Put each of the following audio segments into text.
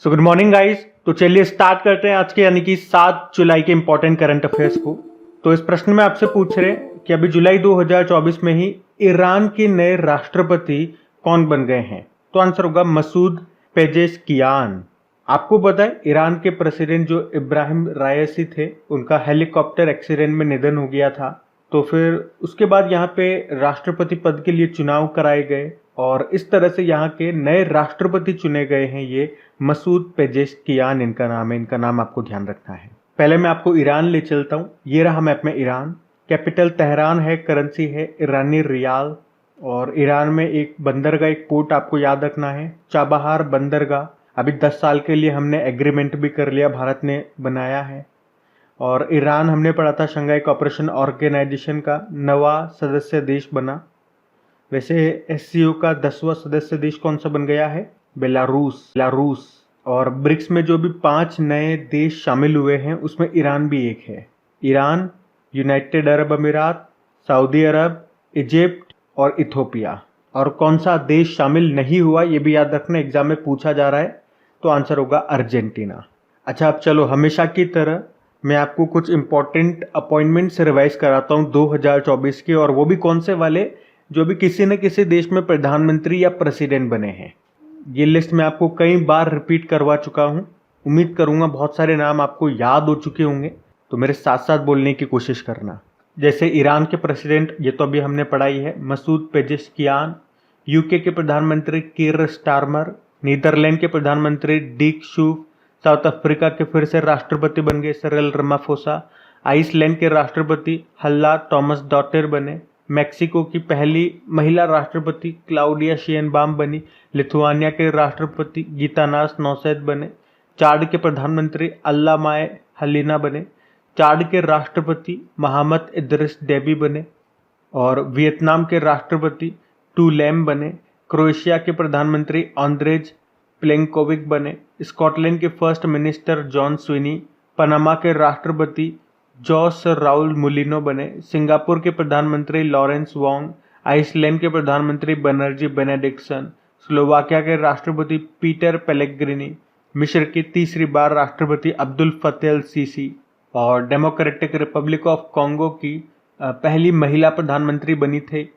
So good morning guys. तो चलिए start करते हैं आज के यानी कि 7 जुलाई के इंपॉर्टेंट करंट अफेयर्स को। तो इस प्रश्न में आपसे पूछ रहे हैं कि अभी जुलाई 2024 में ही ईरान के नए राष्ट्रपति कौन बन गए हैं। तो आंसर होगा मसूद पेजेशकियान। आपको पता है ईरान के प्रेसिडेंट जो इब्राहिम रायसी थे उनका हेलीकॉप्टर एक्सीडेंट में निधन हो गया था। तो फिर उसके बाद यहाँ पे राष्ट्रपति पद के लिए चुनाव कराए गए और इस तरह से यहाँ के नए राष्ट्रपति चुने गए हैं। ये मसूद पेजेशकियान इनका नाम है। इनका नाम आपको ध्यान रखना है। पहले मैं आपको ईरान ले चलता हूँ। ये रहा मैप में ईरान। कैपिटल तेहरान है, करेंसी है ईरानी रियाल। और ईरान में एक बंदरगाह, एक पोर्ट आपको याद रखना है, चाबहार बंदरगाह। अभी 10 साल के लिए हमने एग्रीमेंट भी कर लिया, भारत ने बनाया है। और ईरान हमने पढ़ा था शंघाई कोऑपरेशन ऑर्गेनाइजेशन का 9वां सदस्य देश बना। वैसे एससीओ का 10वां सदस्य देश कौन सा बन गया है? बेलारूस। और ब्रिक्स में जो भी 5 नए देश शामिल हुए हैं उसमें ईरान भी एक है। ईरान, यूनाइटेड अरब अमीरात, सऊदी अरब, इजिप्ट और इथोपिया। और कौन सा देश शामिल नहीं हुआ ये भी याद रखना, एग्जाम में पूछा जा रहा है। तो आंसर होगा अर्जेंटीना। अच्छा, अब चलो हमेशा की तरह मैं आपको कुछ इंपॉर्टेंट अपॉइंटमेंट्स रिवाइज कराता हूँ 2024 के, और वो भी कौन से वाले जो भी किसी न किसी देश में प्रधानमंत्री या प्रेसिडेंट बने हैं। ये लिस्ट मैं आपको कई बार रिपीट करवा चुका हूँ। उम्मीद करूंगा बहुत सारे नाम आपको याद हो चुके होंगे, तो मेरे साथ साथ बोलने की कोशिश करना। जैसे ईरान के प्रेसिडेंट, ये तो अभी हमने पढ़ाई है, मसूद पेजेशकियान। यूके के प्रधानमंत्री कीर स्टारमर। नीदरलैंड के प्रधानमंत्री डीक शूफ। साउथ अफ्रीका के फिर से राष्ट्रपति बन गए सिरिल रामाफोसा। आइसलैंड के राष्ट्रपति हल्ला टॉमस डॉटर बने। मैक्सिको की पहली महिला राष्ट्रपति क्लाउडिया शेयनबाम बनी। लिथुआनिया के राष्ट्रपति गीतानास नौसेद बने। चाड के प्रधानमंत्री अल्लामाए हलीना बने। चाड के राष्ट्रपति मोहम्मद इद्रिस डेबी बने। और वियतनाम के राष्ट्रपति टू लैम बने। क्रोएशिया के प्रधानमंत्री आंद्रेज प्लेंकोविक बने। स्कॉटलैंड के first minister John Swinney. Panama के राष्ट्रपति जॉस राउल मुलिनो बने। सिंगापुर के प्रधानमंत्री लॉरेंस वोंग। आइसलैंड के प्रधानमंत्री बनर्जी बेनेडिक्सन। स्लोवाकिया के राष्ट्रपति पीटर पेलेग्रिनी। मिस्र की तीसरी बार राष्ट्रपति अब्दुल फतेह अल सीसी। और डेमोक्रेटिक रिपब्लिक ऑफ कॉन्गो की पहली महिला प्रधानमंत्री बनी थे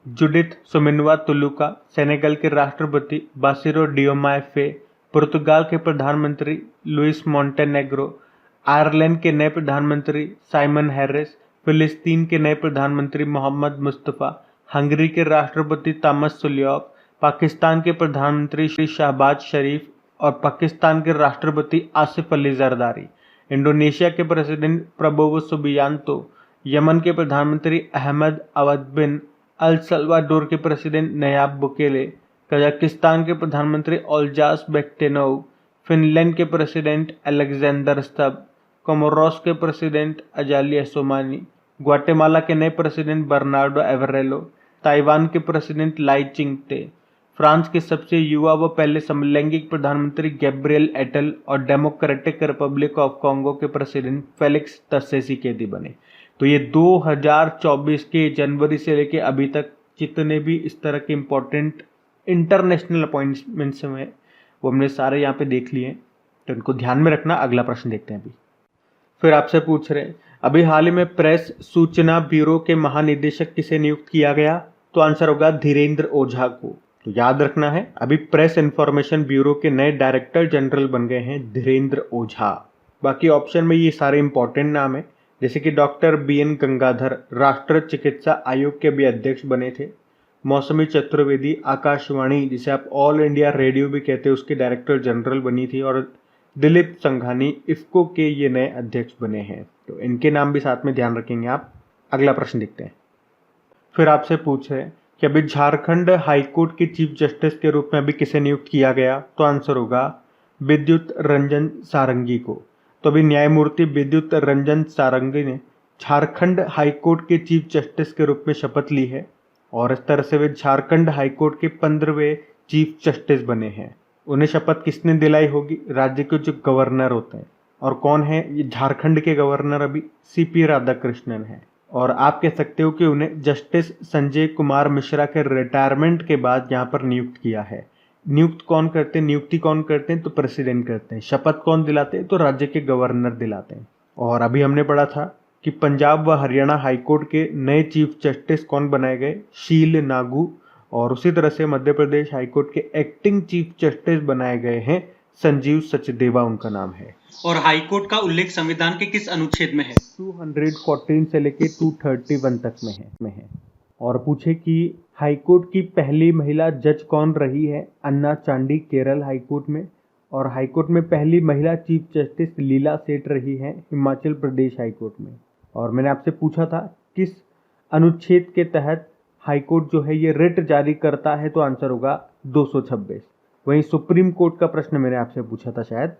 जुडिथ सुमिनवा तुलुका। सेनेगल के राष्ट्रपति बासिरो डियोमाए फे। पुर्तगाल के प्रधानमंत्री लुइस मोंटेनेग्रो। आयरलैंड के नए प्रधानमंत्री साइमन हैरिस। फिलिस्तीन के नए प्रधानमंत्री मोहम्मद मुस्तफ़ा। हंगरी के राष्ट्रपति तामस सुल्योक। पाकिस्तान के प्रधानमंत्री श्री शहबाज शरीफ और पाकिस्तान के राष्ट्रपति आसिफ अली जरदारी। इंडोनेशिया के प्रेसिडेंट प्रबोवो सुबियांतो। यमन के प्रधानमंत्री अहमद अवद बिन अल सल्वाडोर के प्रेसिडेंट नयाब बुकेले। कजाकिस्तान के प्रधानमंत्री ओल्जास बेक्टेनोव। फिनलैंड के प्रेसिडेंट अलेक्जेंडर स्तब। कोमोरोस के प्रेसिडेंट अजाली असोमानी। ग्वाटेमाला के नए प्रेसिडेंट बर्नार्डो एवरेलो। ताइवान के प्रेसिडेंट लाई चिंगते। फ्रांस के सबसे युवा व पहले समलैंगिक प्रधानमंत्री गैब्रियल एटल और डेमोक्रेटिक रिपब्लिक ऑफ कॉन्गो के प्रेसिडेंट फेलिक्स त्सेसिकेदी बने। तो ये 2024 के जनवरी से लेके अभी तक जितने भी इस तरह के इम्पोर्टेंट इंटरनेशनल अपॉइंटमेंट्स हैं वो हमने सारे यहाँ पे देख लिए हैं, तो इनको ध्यान में रखना। अगला प्रश्न देखते हैं। अभी फिर आपसे पूछ रहे हैं अभी हाल ही में प्रेस सूचना ब्यूरो के महानिदेशक किसे नियुक्त किया गया। तो आंसर होगा धीरेन्द्र ओझा को। तो याद रखना है अभी प्रेस इंफॉर्मेशन ब्यूरो के नए डायरेक्टर जनरल बन गए हैं धीरेन्द्र ओझा। बाकी ऑप्शन में ये सारे इंपॉर्टेंट नाम है, जैसे कि डॉक्टर BN गंगाधर राष्ट्रीय चिकित्सा आयोग के भी अध्यक्ष बने थे। मौसमी चतुर्वेदी आकाशवाणी, जिसे आप ऑल इंडिया रेडियो भी कहते हैं, उसके डायरेक्टर जनरल बनी थी। और दिलीप संघानी इफ्को के ये नए अध्यक्ष बने हैं, तो इनके नाम भी साथ में ध्यान रखेंगे आप। अगला प्रश्न देखते हैं। फिर आपसे पूछ रहे हैं कि अभी झारखंड हाईकोर्ट के चीफ जस्टिस के रूप में अभी किसे नियुक्त किया गया। तो आंसर होगा विद्युत रंजन सारंगी को। तो अभी न्यायमूर्ति विद्युत रंजन सारंगी ने झारखंड हाईकोर्ट के चीफ जस्टिस के रूप में शपथ ली है, और इस तरह से वे झारखंड हाईकोर्ट के 15वें चीफ जस्टिस बने हैं। उन्हें शपथ किसने दिलाई होगी? राज्य के जो गवर्नर होते हैं। और कौन है ये झारखंड के गवर्नर? अभी CP राधाकृष्णन है। और आप कह सकते हो कि उन्हें जस्टिस संजय कुमार मिश्रा के रिटायरमेंट के बाद यहाँ पर नियुक्त किया है। नियुक्त कौन करते हैं, नियुक्ति कौन करते हैं, तो प्रेसिडेंट करते हैं। शपथ कौन दिलाते हैं, तो राज्य के गवर्नर दिलाते हैं। और अभी हमने पढ़ा था कि पंजाब व हरियाणा हाईकोर्ट के नए चीफ जस्टिस कौन बनाए गए, शील नागू। और उसी तरह से मध्य प्रदेश हाईकोर्ट के एक्टिंग चीफ जस्टिस बनाए गए हैं संजीव सचदेवा, उनका नाम है। और हाईकोर्ट का उल्लेख संविधान के किस अनुच्छेद में है? 214 से लेके 231 तक में है। और पूछे कि हाईकोर्ट की पहली महिला जज कौन रही है, अन्ना चांडी, केरल हाईकोर्ट में। और हाईकोर्ट में पहली महिला चीफ जस्टिस लीला सेठ रही है, हिमाचल प्रदेश हाईकोर्ट में। और मैंने आपसे पूछा था किस अनुच्छेद के तहत हाईकोर्ट जो है ये रिट जारी करता है, तो आंसर होगा 226। वहीं सुप्रीम कोर्ट का प्रश्न मैंने आपसे पूछा था शायद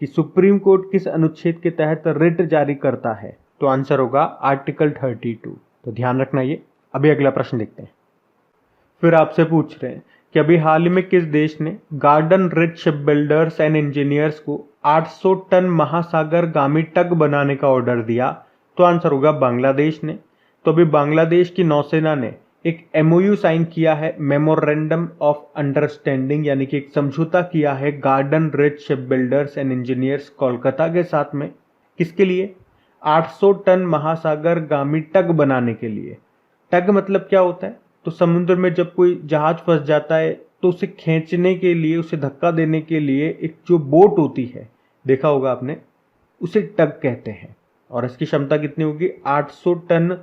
कि सुप्रीम कोर्ट किस अनुच्छेद के तहत रिट जारी करता है, तो आंसर होगा आर्टिकल 32। तो ध्यान रखना ये। अभी अगला प्रश्न देखते हैं। फिर आपसे पूछ रहे हैं कि अभी हाल ही में किस देश ने garden rich ship builders and engineers को 800 टन महासागर गामी टग बनाने का ऑर्डर दिया, तो आंसर होगा बांग्लादेश ने। तो अभी बांग्लादेश की नौसेना ने एक MOU साइन किया है, मेमोरेंडम ऑफ अंडरस्टैंडिंग, यानी कि एक समझौता किया है garden rich ship builders and engineers Kolkata के साथ में। किसके लिए? 800 टन महासागर गामी टग बनाने के लिए। टग मतलब क्या होता है? तो समुद्र में जब कोई जहाज फंस जाता है तो उसे खींचने के लिए, उसे धक्का देने के लिए एक जो बोट होती है, देखा होगा आपने, उसे टग कहते हैं। और इसकी क्षमता कितनी होगी? 800 टन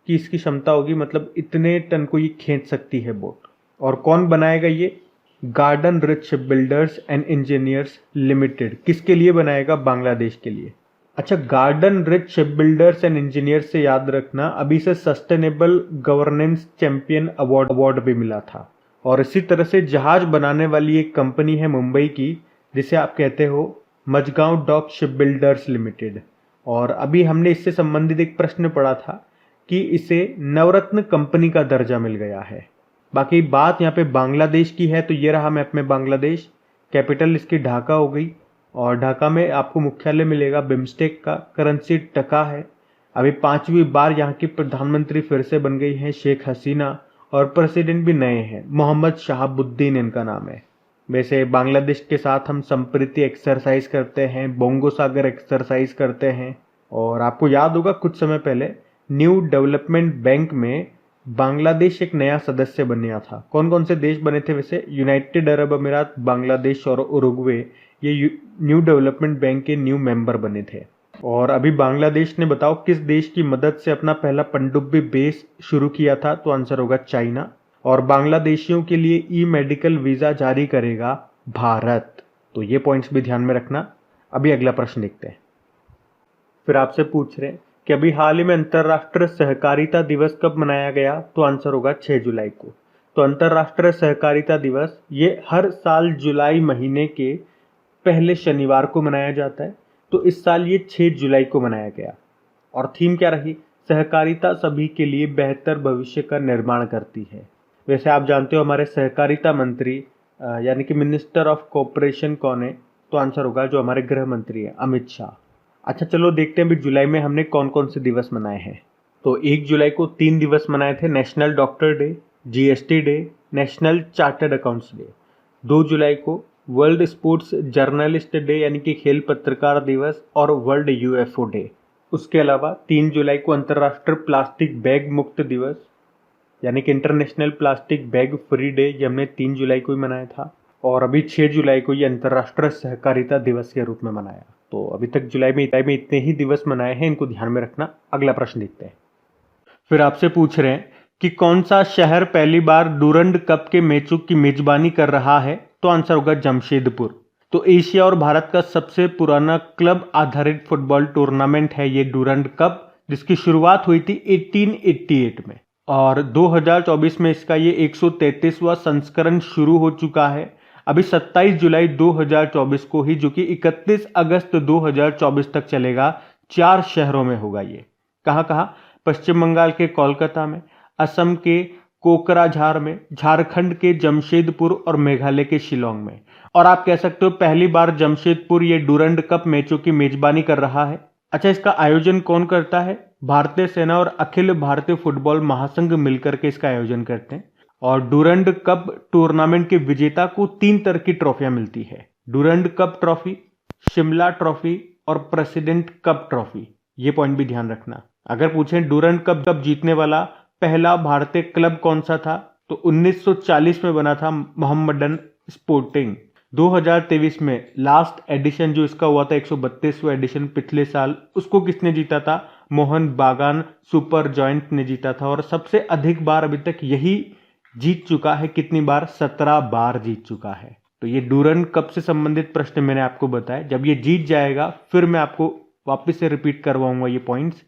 की इसकी क्षमता होगी, मतलब इतने टन को ये खींच सकती है बोट। और कौन बनाएगा ये? Garden rich ship builders and engineers limited. किसके लिए बनाएगा? बांग्लादेश के लिए। अच्छा, garden rich ship builders and engineers से याद रखना, अभी से सस्टेनेबल गवर्नेंस चैंपियन अवार्ड भी मिला था। और इसी तरह से जहाज बनाने वाली एक कंपनी है मुंबई की, जिसे आप कहते हो Mazagon dock ship builders limited. और अभी हमने इससे संबंधित एक प्रश्न पढ़ा था कि इसे नवरत्न कंपनी का दर्जा मिल गया है। बाकी बात यहाँ पे बांग्लादेश की है, तो ये रहा मैप में बांग्लादेश। कैपिटल इसकी ढाका हो गई, और ढाका में आपको मुख्यालय मिलेगा बिम्स्टेक का। करेंसी टका है। अभी 5वीं बार यहाँ की प्रधानमंत्री फिर से बन गई हैं शेख हसीना, और प्रेसिडेंट भी नए हैं, मोहम्मद शहाबुद्दीन इनका नाम है। वैसे बांग्लादेश के साथ हम संप्रीति एक्सरसाइज करते हैं, बोंगो सागर एक्सरसाइज करते हैं। और आपको याद होगा कुछ समय पहले न्यू डेवलपमेंट बैंक में बांग्लादेश एक नया सदस्य बना था। कौन कौन से देश बने थे वैसे? यूनाइटेड अरब अमीरात, बांग्लादेश और उरुग्वे, ये न्यू डेवलपमेंट बैंक के न्यू मेंबर बने थे। और अभी बांग्लादेश ने बताओ किस देश की मदद से अपना पहला पनडुब्बी बेस शुरू किया था, तो आंसर होगा चाइना। और बांग्लादेशियों के लिए ई-मेडिकल वीजा जारी करेगा भारत। तो ये पॉइंट्स भी ध्यान में रखना। अभी अगला प्रश्न देखते हैं। फिर आपसे पूछ रहे हैं कि अभी हाल ही में अंतर्राष्ट्रीय सहकारिता दिवस कब मनाया गया, तो आंसर होगा 6 जुलाई को। तो अंतर्राष्ट्रीय सहकारिता दिवस ये हर साल जुलाई महीने के पहले शनिवार को मनाया जाता है। तो इस साल ये 6 जुलाई को मनाया गया। और थीम क्या रही? सहकारिता सभी के लिए बेहतर भविष्य का निर्माण करती है। वैसे आप जानते हो हमारे सहकारिता मंत्री यानी कि मिनिस्टर ऑफ कोऑपरेशन कौन है, तो आंसर होगा जो हमारे गृह मंत्री हैं, अमित शाह। अच्छा चलो देखते हैं अभी जुलाई में हमने कौन कौन से दिवस मनाए हैं। तो 1 जुलाई को 3 दिवस मनाए थे, national doctor day, GST day, national chartered accounts day. 2 जुलाई को वर्ल्ड स्पोर्ट्स जर्नलिस्ट डे यानी कि खेल पत्रकार दिवस और वर्ल्ड UFO डे। उसके अलावा 3 जुलाई को अंतर्राष्ट्रीय प्लास्टिक बैग मुक्त दिवस यानी कि international plastic bag free day, ये हमने 3 जुलाई को ही मनाया था। और अभी 6 जुलाई को ये अंतर्राष्ट्रीय सहकारिता दिवस के रूप में मनाया। तो अभी तक जुलाई में इतने ही दिवस मनाए हैं, इनको ध्यान में रखना। अगला प्रश्न देखते हैं। फिर आपसे पूछ रहे हैं कि कौन सा शहर पहली बार डूरंड कप के मैचों की मेजबानी कर रहा है, तो आंसर होगा जमशेदपुर। तो एशिया और भारत का सबसे पुराना क्लब आधारित फुटबॉल टूर्नामेंट है ये डूरंड कप, जिसकी शुरुआत हुई थी 1888 में। और 2024 में इसका ये 133वां संस्करण शुरू हो चुका है। अभी 27 जुलाई 2024 को ही, जो कि 31 अगस्त 2024 तक चलेगा, 4 शहरों में होगा ये। कहाँ कहाँ? पश्चिम बंगाल के कोलकाता में, असम के कोकराझार में, झारखंड के जमशेदपुर और मेघालय के शिलोंग में। और आप कह सकते हो पहली बार जमशेदपुर ये डूरंड कप मैचों की मेजबानी कर रहा है। अच्छा, इसका आयोजन कौन करता है? भारतीय सेना और अखिल भारतीय फुटबॉल महासंघ मिलकर के इसका आयोजन करते हैं। और डूरंड कप टूर्नामेंट के विजेता को 3 तरह की ट्रॉफियां मिलती है। Durand cup trophy, Shimla trophy और प्रेसिडेंट कप ट्रॉफी। ये पॉइंट भी ध्यान रखना। अगर पूछें डूरंड कप जीतने वाला पहला भारतीय क्लब कौन सा था, तो 1940 में बना था मोहम्मडन स्पोर्टिंग। 2023 में लास्ट एडिशन जो इसका हुआ था 132वां एडिशन पिछले साल, उसको किसने जीता था? मोहन बागान सुपर जॉइंट ने जीता था। और सबसे अधिक बार अभी तक यही जीत चुका है। कितनी बार? 17 बार जीत चुका है। तो ये डूरंड कप से संबंधित प्रश्न मैंने आपको बताया। जब ये जीत जाएगा फिर मैं आपको वापस से रिपीट करवाऊंगा ये पॉइंट्स।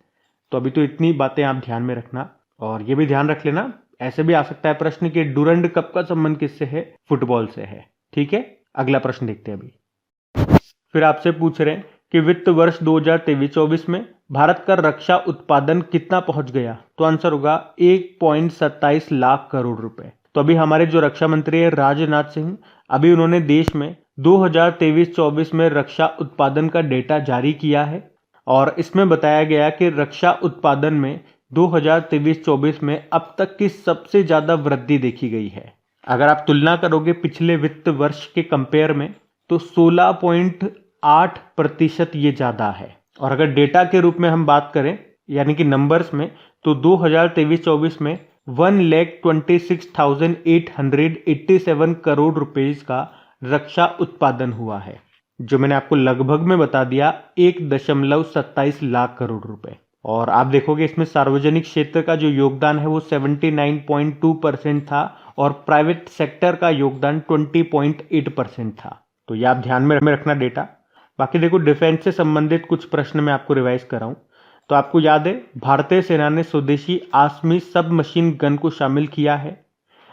तो अभी तो इतनी बातें आप ध्यान में रखना। और ये भी ध्यान रख लेना, ऐसे भी आ सकता है प्रश्न कि डूरंड कप का संबंध किससे है? फुटबॉल से है। ठीक है, अगला प्रश्न देखते हैं अभी। फिर आपसे पूछ रहे हैं कि वित्त वर्ष 2023-24 में भारत का रक्षा उत्पादन कितना पहुंच गया? तो आंसर होगा 1.27 लाख करोड़ रुपए। तो अभी हमारे जो रक्षा मंत्री है राजनाथ सिंह, अभी उन्होंने देश में 2023-24 में रक्षा उत्पादन का डेटा जारी किया है और इसमें बताया गया कि रक्षा उत्पादन में 2023-24 में अब तक की सबसे ज्यादा वृद्धि देखी गई है। अगर आप तुलना करोगे पिछले वित्त वर्ष के कंपेयर में तो 16.8% ये ज्यादा है। और अगर डेटा के रूप में हम बात करें यानी कि नंबर्स में, तो 2023-24 में 1,26,887 करोड़ रुपए का रक्षा उत्पादन हुआ है, जो मैंने आपको लगभग में बता दिया 1.27 लाख करोड़ रुपए। और आप देखोगे इसमें सार्वजनिक क्षेत्र का जो योगदान है वो 79.2% था और प्राइवेट सेक्टर का योगदान 20.8% था। तो ये आप ध्यान में रखना डेटा। बाकी देखो डिफेंस से संबंधित कुछ प्रश्न मैं आपको रिवाइज कराऊं तो आपको याद है भारतीय सेना ने स्वदेशी आसमी सब मशीन गन को शामिल किया है।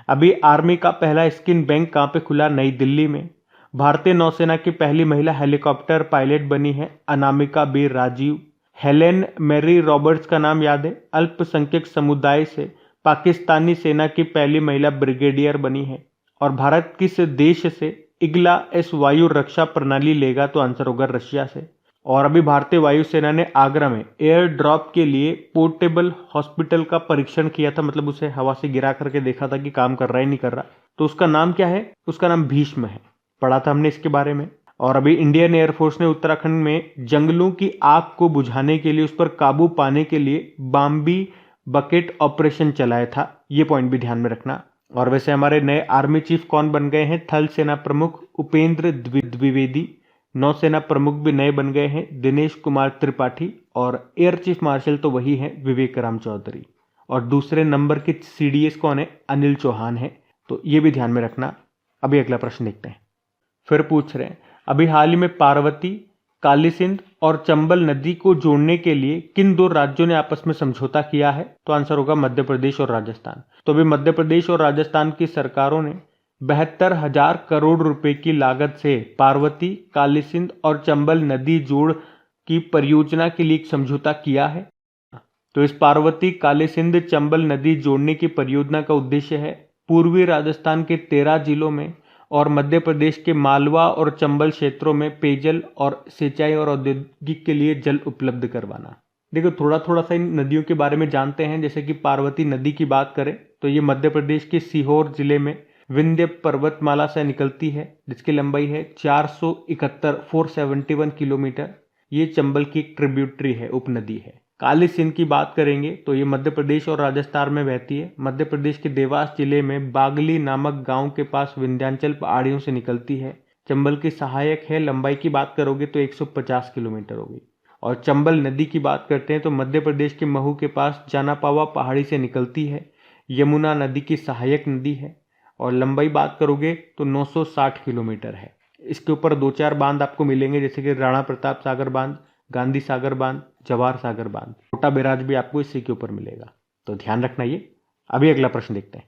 अभी आर्मी का पहला स्किन बैंक कहां पे खुला? नई दिल्ली में। भारतीय नौसेना की पहली महिला हेलीकॉप्टर पायलट बनी है Anamika B Rajeev. Helen Mary Roberts का नाम याद है, अल्पसंख्यक समुदाय से पाकिस्तानी सेना की पहली महिला ब्रिगेडियर बनी है। और भारत किस देश से इग्ला एस वायु रक्षा प्रणाली लेगा? तो आंसर होगा रशिया से। और अभी भारतीय वायुसेना ने आगरा में एयर ड्रॉप के लिए पोर्टेबल हॉस्पिटल का परीक्षण किया था, मतलब उसे हवा से गिरा करके देखा था कि काम कर रहा है नहीं कर रहा। तो उसका नाम क्या है? उसका नाम भीष्म है। पढ़ा था हमने इसके बारे में। और अभी इंडियन एयरफोर्स ने उत्तराखंड में जंगलों की आग को बुझाने के लिए, उस पर काबू पाने के लिए बाम्बी बकेट ऑपरेशन चलाया था। ये पॉइंट भी ध्यान में रखना। और वैसे हमारे नए आर्मी चीफ कौन बन गए हैं? थल सेना प्रमुख उपेंद्र द्विवेदी। नौसेना प्रमुख भी नए बन गए हैं, दिनेश कुमार त्रिपाठी। और एयर चीफ मार्शल तो वही है, विवेक राम चौधरी। और दूसरे नंबर के सीडीएस कौन है? अनिल चौहान है। तो ये भी ध्यान में रखना। अभी अगला प्रश्न देखते हैं। फिर पूछ रहे हैं अभी हाल ही में पार्वती, काली सिंध और चंबल नदी को जोड़ने के लिए किन 2 राज्यों ने आपस में समझौता किया है? तो आंसर होगा मध्य प्रदेश और राजस्थान। तो अभी मध्य प्रदेश और राजस्थान की सरकारों ने 72,000 करोड़ रुपए की लागत से पार्वती, काली सिंध और चंबल नदी जोड़ की परियोजना के लिए एक समझौता किया है। तो इस पार्वती, काली सिंध, चंबल नदी जोड़ने की परियोजना का उद्देश्य है पूर्वी राजस्थान के 13 जिलों में और मध्य प्रदेश के मालवा और चंबल क्षेत्रों में पेयजल और सिंचाई और औद्योगिक के लिए जल उपलब्ध करवाना। देखो थोड़ा थोड़ा सा इन नदियों के बारे में जानते हैं। जैसे कि पार्वती नदी की बात करें तो ये मध्य प्रदेश के सीहोर जिले में विंध्य पर्वतमाला से निकलती है, जिसकी लंबाई है 471 किलोमीटर। ये चंबल की एक ट्रिब्यूटरी है, उपनदी है। काली सिंध की बात करेंगे तो ये मध्य प्रदेश और राजस्थान में बहती है। मध्य प्रदेश के देवास जिले में बागली नामक गांव के पास विंध्याचल पहाड़ियों से निकलती है। चंबल की सहायक है। लंबाई की बात करोगे तो 150 किलोमीटर होगी। और चंबल नदी की बात करते हैं तो मध्य प्रदेश के महू के पास जानापावा पहाड़ी से निकलती है। यमुना नदी की सहायक नदी है और लंबाई बात करोगे तो 960 किलोमीटर है। इसके ऊपर 2-4 बांध आपको मिलेंगे, जैसे कि राणा प्रताप सागर बांध, गांधी सागर बांध, जवाहर सागर बांध। छोटा बैराज भी आपको इसी के ऊपर मिलेगा, तो ध्यान रखना ये। अभी अगला प्रश्न देखते हैं।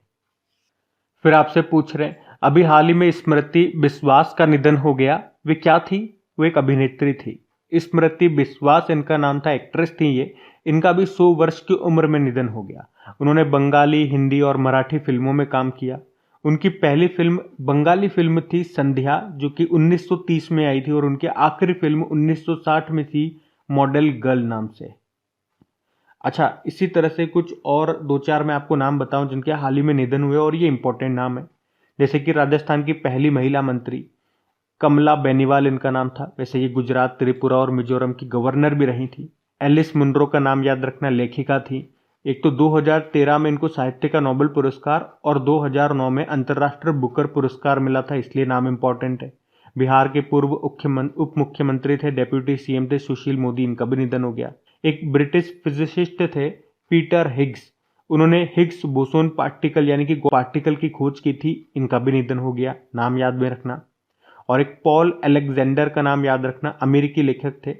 फिर आपसे पूछ रहे हैं अभी हाल ही में स्मृति बिस्वास का निधन हो गया। वे क्या थी? वो एक अभिनेत्री थी। स्मृति बिस्वास इनका नाम था, एक्ट्रेस थी ये। इनका भी 100 वर्ष की उम्र में निधन हो गया। उन्होंने बंगाली, हिंदी और मराठी फिल्मों में काम किया। उनकी पहली फिल्म बंगाली फिल्म थी संध्या, जो कि 1930 में आई थी और उनकी आखिरी फिल्म 1960 में थी मॉडल गर्ल नाम से। अच्छा, इसी तरह से कुछ और दो चार मैं आपको नाम बताऊं जिनके हाल ही में निधन हुए और ये इंपॉर्टेंट नाम है। जैसे कि राजस्थान की पहली महिला मंत्री कमला बेनीवाल इनका नाम था। वैसे ये गुजरात, त्रिपुरा और मिजोरम की गवर्नर भी रही थी। एलिस मुनरो का नाम याद रखना, लेखिका थी। एक तो 2013 में इनको साहित्य का नोबेल पुरस्कार और 2009 में अंतर्राष्ट्रीय बुकर पुरस्कार मिला था, इसलिए नाम इंपॉर्टेंट है। बिहार के पूर्व उप मुख्यमंत्री थे, डेप्यूटी सीएम थे सुशील मोदी, इनका भी निधन हो गया। एक ब्रिटिश फिजिसिस्ट थे पीटर हिग्स, उन्होंने हिग्स बोसोन पार्टिकल यानी कि पार्टिकल की खोज की थी, इनका भी निधन हो गया, नाम याद में रखना। और एक पॉल अलेक्जेंडर का नाम याद रखना, अमेरिकी लेखक थे।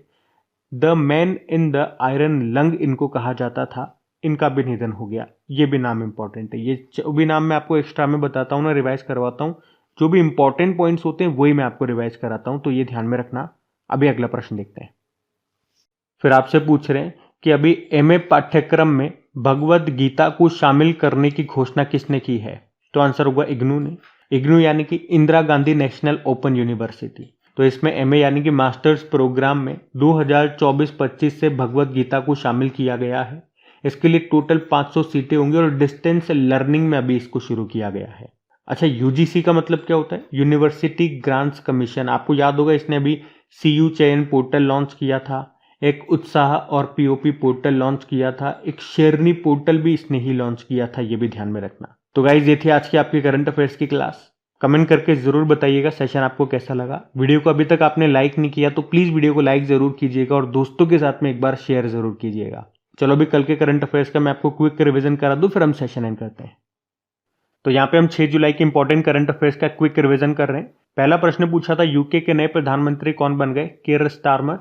The man in the iron lung इनको कहा जाता था, इनका भी निधन हो गया। ये भी नाम इंपॉर्टेंट है। ये जो भी नाम मैं आपको एक्स्ट्रा में बताता हूँ ना, रिवाइज करवाता हूँ, जो भी इंपॉर्टेंट पॉइंट्स होते हैं वही मैं आपको रिवाइज कराता हूँ, तो ये ध्यान में रखना। अभी अगला प्रश्न देखते हैं। फिर आपसे पूछ रहे हैं कि अभी एमए पाठ्यक्रम में भगवद गीता को शामिल करने की घोषणा किसने की है? तो आंसर होगा इग्नू ने। इग्नू यानी कि Indira Gandhi national open university. तो इसमें एमए यानी कि मास्टर्स प्रोग्राम में 2024-25 से भगवद गीता को शामिल किया गया है। इसके लिए टोटल 500 सीटें होंगी और डिस्टेंस लर्निंग में अभी इसको शुरू किया गया है। अच्छा, यूजीसी का मतलब क्या होता है? University grants commission. आपको याद होगा इसने अभी सीयू चयन पोर्टल लॉन्च किया था, एक उत्साह और पीओपी पोर्टल लॉन्च किया था, एक शेरनी पोर्टल भी इसने ही लॉन्च किया था, ये भी ध्यान में रखना। तो गाइज, ये थी आज की आपकी करंट अफेयर्स की क्लास। कमेंट करके जरूर बताइएगा सेशन आपको कैसा लगा। वीडियो को अभी तक आपने लाइक नहीं किया तो प्लीज वीडियो को लाइक जरूर कीजिएगा और दोस्तों के साथ में एक बार शेयर जरूर कीजिएगा। चलो अभी कल के करंट अफेयर्स का मैं आपको क्विक रिवीजन करा दूं, फिर हम सेशन एंड करते हैं। तो यहाँ पे हम 6 जुलाई के इंपॉर्टेंट करंट अफेयर्स का क्विक रिवीजन कर रहे हैं। पहला प्रश्न पूछा था यूके के नए प्रधानमंत्री कौन बन गए? कीर स्टारमर।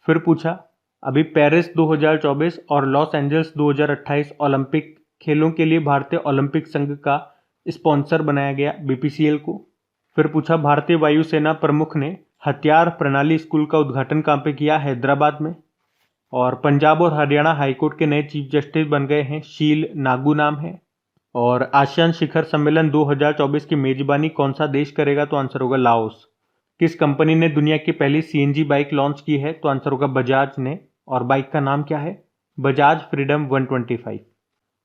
फिर पूछा अभी पेरिस 2024 और लॉस एंजल्स 2028 ओलंपिक खेलों के लिए भारतीय ओलंपिक संघ का स्पॉन्सर बनाया गया बीपीसीएल को। फिर पूछा भारतीय वायुसेना प्रमुख ने हथियार प्रणाली स्कूल का उद्घाटन कहाँ पे किया? हैदराबाद में। और पंजाब और हरियाणा हाईकोर्ट के नए चीफ जस्टिस बन गए हैं, शील नागू नाम है। और आसियान शिखर सम्मेलन 2024 की मेजबानी कौन सा देश करेगा? तो आंसर होगा लाओस। किस कंपनी ने दुनिया की पहली सीएनजी बाइक लॉन्च की है? तो आंसर होगा बजाज ने। और बाइक का नाम क्या है? बजाज फ्रीडम 125।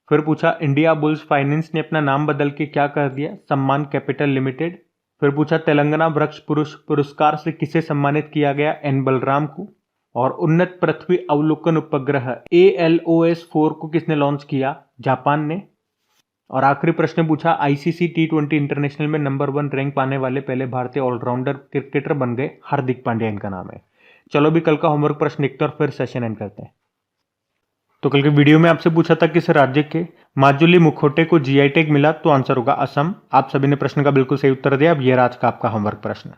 फिर पूछा इंडिया बुल्स फाइनेंस ने अपना नाम बदल के क्या कर दिया? सम्मान कैपिटल लिमिटेड। फिर पूछा तेलंगाना वृक्ष पुरुष पुरस्कार से किसे सम्मानित किया गया? एन बलराम को। और उन्नत पृथ्वी अवलोकन उपग्रह ALOS-4 को किसने लॉन्च किया? जापान ने। और आखिरी प्रश्न पूछा आईसीसी T20 इंटरनेशनल में नंबर 1 रैंक पाने वाले पहले भारतीय ऑलराउंडर क्रिकेटर बन गए, हार्दिक पांड्या इनका नाम है। चलो भी कल का होमवर्क प्रश्न देखते हैं और फिर सेशन एंड करते हैं। तो कल के वीडियो में आपसे पूछा था किस राज्य के माजुली मुखौटे को जीआई टैग मिला? तो आंसर होगा असम। आप सभी ने प्रश्न का बिल्कुल सही उत्तर दिया। अब ये आज का आपका होमवर्क प्रश्न।